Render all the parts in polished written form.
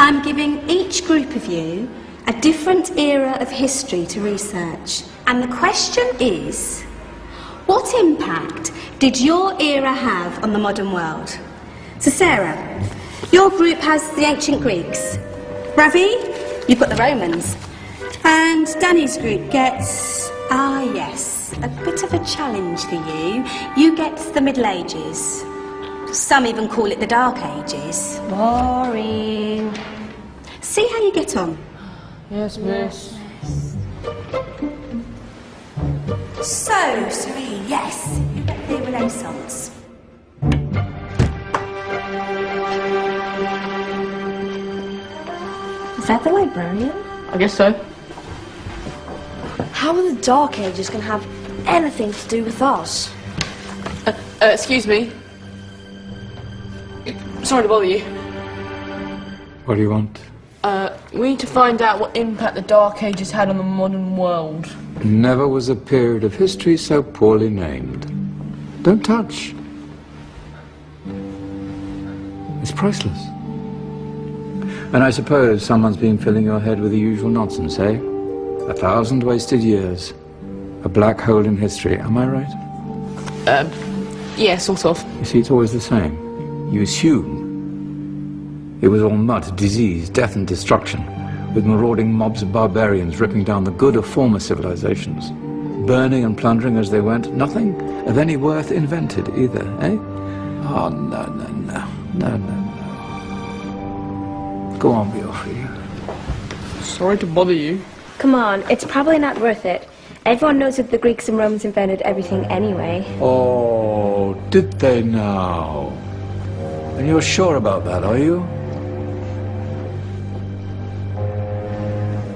I'm giving each group of you a different era of history to research. And the question is, what impact did your era have on the modern world? So Sarah, your group has the ancient Greeks. Ravi, you've got the Romans. And Danny's group gets, yes, a bit of a challenge for you. You get the Middle Ages. Some even call it the Dark Ages. Boring. See how you get on. Yes, miss. So, Serene, yes, you get the Renaissance. Is that the librarian? I guess so. How are the Dark Ages going to have anything to do with us? Excuse me. Sorry to bother you. What do you want? We need to find out what impact the Dark Ages had on the modern world. Never was a period of history so poorly named. Don't touch. It's priceless. And I suppose someone's been filling your head with the usual nonsense, eh? 1,000 wasted years. A black hole in history, am I right? Yeah, sort of. You see, it's always the same. You assume it was all mud, disease, death and destruction, with marauding mobs of barbarians ripping down the good of former civilizations, burning and plundering as they went. Nothing of any worth invented either, eh? Oh, no, no, no, no, no, no. Go on, Biofri. Sorry to bother you. Come on, it's probably not worth it. Everyone knows that the Greeks and Romans invented everything anyway. Oh, did they now? And you're sure about that, are you?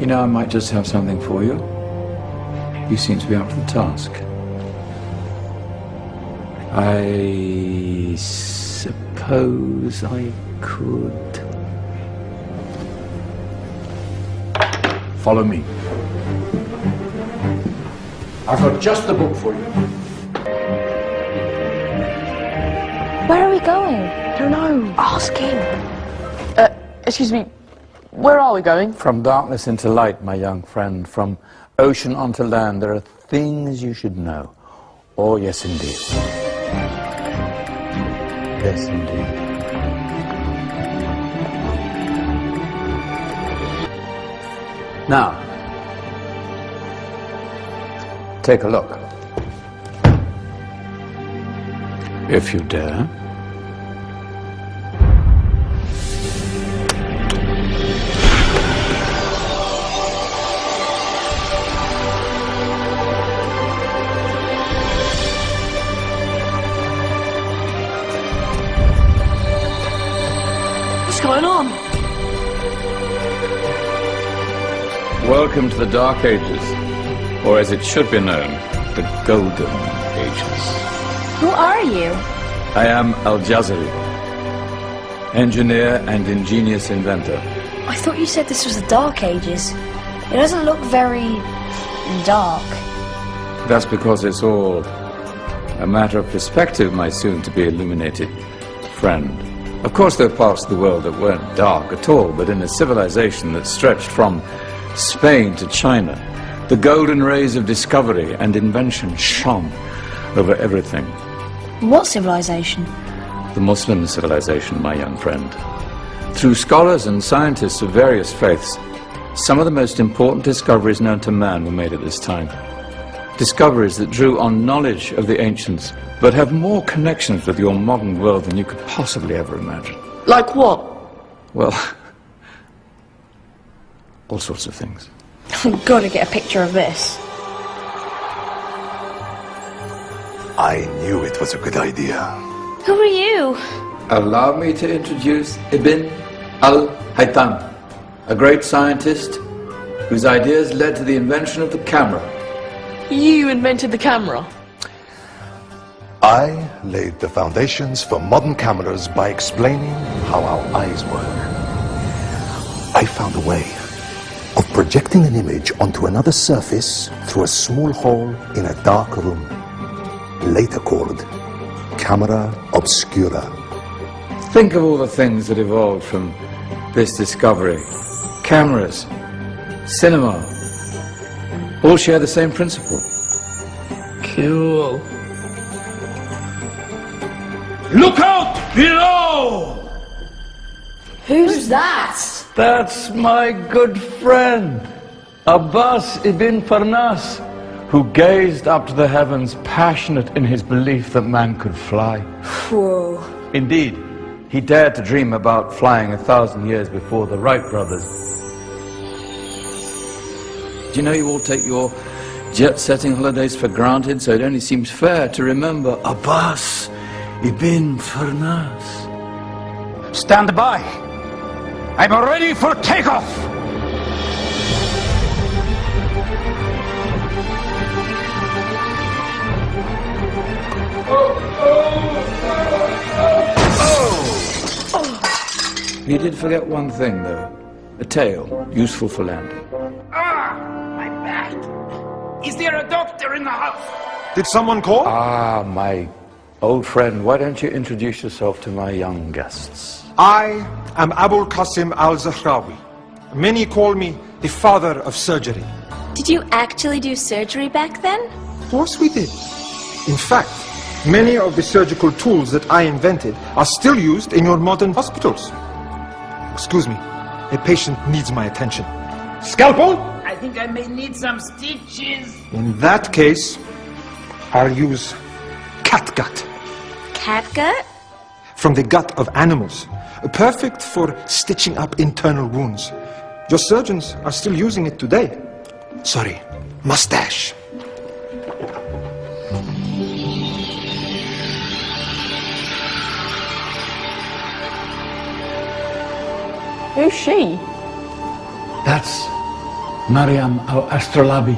You know, I might just have something for you. You seem to be up for the task. I suppose I could. Follow me. I've got just the book for you. Where are we going? I don't know. Ask him. Excuse me. Where are we going? From darkness into light, my young friend. From ocean onto land, there are things you should know. Oh, yes, indeed. Yes, indeed. Now, take a look. If you dare. What's going on? Welcome to the Dark Ages, or as it should be known, the Golden Ages. Who are you? I am Al-Jazari, engineer and ingenious inventor. I thought you said this was the Dark Ages. It doesn't look very dark. That's because it's all a matter of perspective, my soon-to-be illuminated friend. Of course, there are parts of the world that weren't dark at all, but in a civilization that stretched from Spain to China, the golden rays of discovery and invention shone over everything. What civilization? The Muslim civilization, my young friend. Through scholars and scientists of various faiths, some of the most important discoveries known to man were made at this time. Discoveries that drew on knowledge of the ancients, but have more connections with your modern world than you could possibly ever imagine. Like what? Well, all sorts of things. I've got to get a picture of this. I knew it was a good idea. Who are you? Allow me to introduce Ibn al-Haytham, a great scientist whose ideas led to the invention of the camera. You invented the camera? I laid the foundations for modern cameras by explaining how our eyes work. I found a way of projecting an image onto another surface through a small hole in a dark room, later called camera obscura. Think of all the things that evolved from this discovery. Cameras, cinema, all share the same principle. Cool. Look out below! Who's that? That's my good friend, Abbas ibn Farnas, who gazed up to the heavens, passionate in his belief that man could fly. Whoa. Indeed, he dared to dream about flying 1,000 years before the Wright brothers. Do you know you all take your jet-setting holidays for granted, so it only seems fair to remember Abbas ibn Farnas. Stand by. I'm ready for takeoff. You did forget one thing, though. A tail, useful for landing. My back. Is there a doctor in the house? Did someone call? Ah, my old friend, why don't you introduce yourself to my young guests? I am Abul Qasim al-Zahrawi. Many call me the father of surgery. Did you actually do surgery back then? Of course we did. In fact, many of the surgical tools that I invented are still used in your modern hospitals. Excuse me, a patient needs my attention. Scalpel? I think I may need some stitches. In that case, I'll use catgut. Catgut? From the gut of animals. Perfect for stitching up internal wounds. Your surgeons are still using it today. Sorry, mustache. Who's she? That's Maryam al-Astrolabi,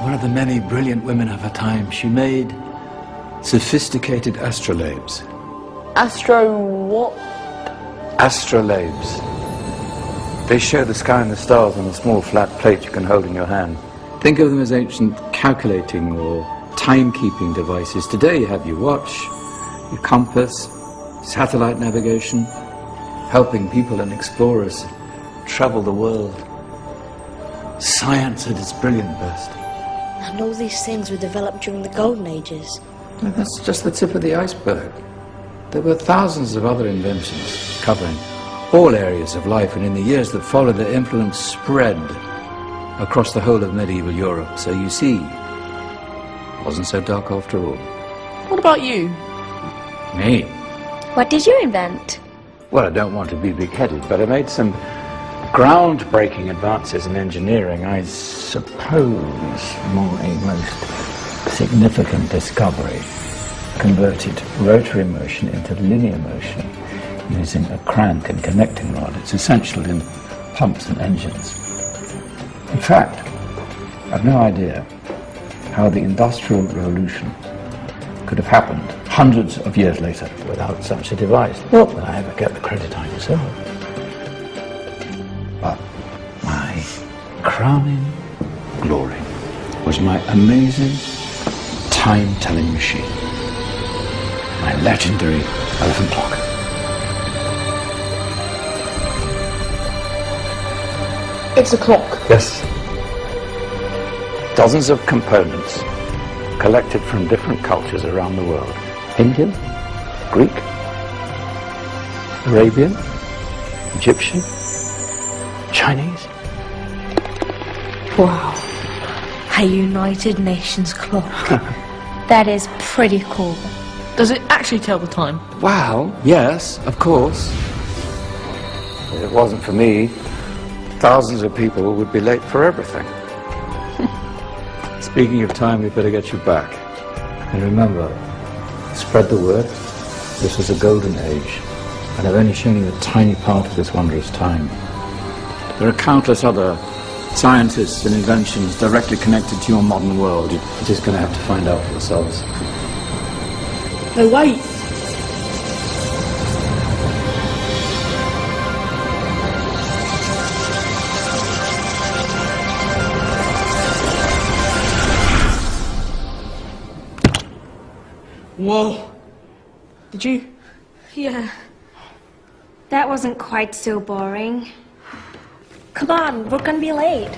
one of the many brilliant women of her time. She made sophisticated astrolabes. Astro what? Astrolabes. They show the sky and the stars on a small flat plate you can hold in your hand. Think of them as ancient calculating or timekeeping devices. Today you have your watch, your compass, satellite navigation, helping people and explorers travel the world. Science at its brilliant best. And all these things were developed during the Golden Ages. And that's just the tip of the iceberg. There were thousands of other inventions covering all areas of life, and in the years that followed, their influence spread across the whole of medieval Europe. So you see, it wasn't so dark after all. What about you? Me? What did you invent? Well, I don't want to be big-headed, but I made some groundbreaking advances in engineering. I suppose my most significant discovery converted rotary motion into linear motion using a crank and connecting rod. It's essential in pumps and engines. In fact, I've no idea how the Industrial Revolution could have happened hundreds of years later without such a device. Not that I ever get the credit I deserve. But my crowning glory was my amazing time-telling machine. My legendary elephant clock. It's a clock. Yes. Dozens of components collected from different cultures around the world. Indian, Greek, Arabian, Egyptian, Chinese. Wow. A United Nations clock. That is pretty cool. Does it actually tell the time? Well, yes, of course. If it wasn't for me, thousands of people would be late for everything. Speaking of time, we better get you back. And remember, spread the word. This was a golden age, and I've only shown you a tiny part of this wondrous time. There are countless other scientists and inventions directly connected to your modern world. You're just going to have to find out for yourselves. No, wait. Whoa. Did you? Yeah. That wasn't quite so boring. Come on, we're gonna be late.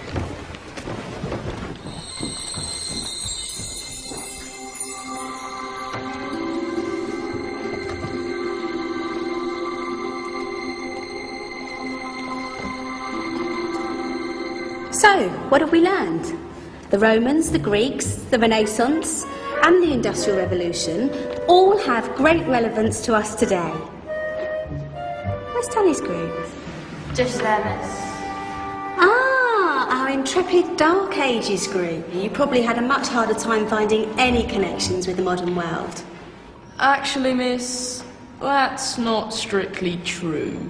So, what have we learned? The Romans, the Greeks, the Renaissance, and the Industrial Revolution all have great relevance to us today. Where's Danny's group? Just there, miss. Ah, our intrepid Dark Ages group. You probably had a much harder time finding any connections with the modern world. Actually, miss, that's not strictly true.